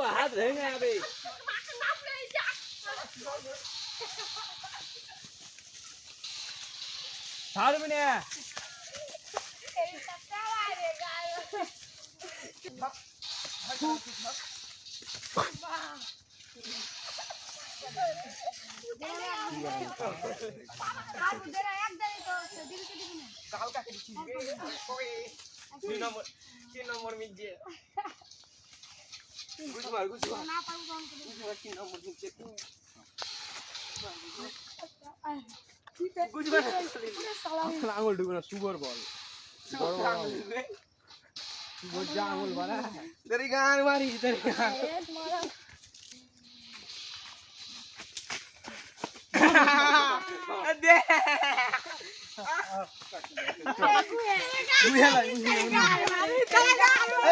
হাত ভেঙে যাবে ছাড়বি না তিন নম্বর মিট দিয়ে আঙুল ঢুকে না সুগর বল সুগর যা আঙুল বাড়া তেরি গান মারি তেরি গান দে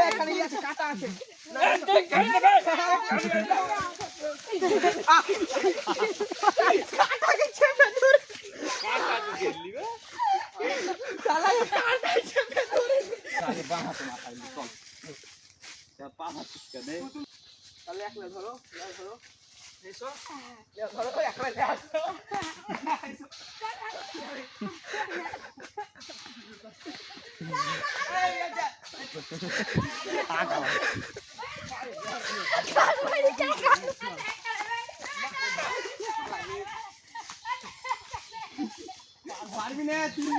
এখানে আছে কাটা আছে তাহলে একলা ধরো ধরো এসো ধরো একলা আসো পারবি না তুই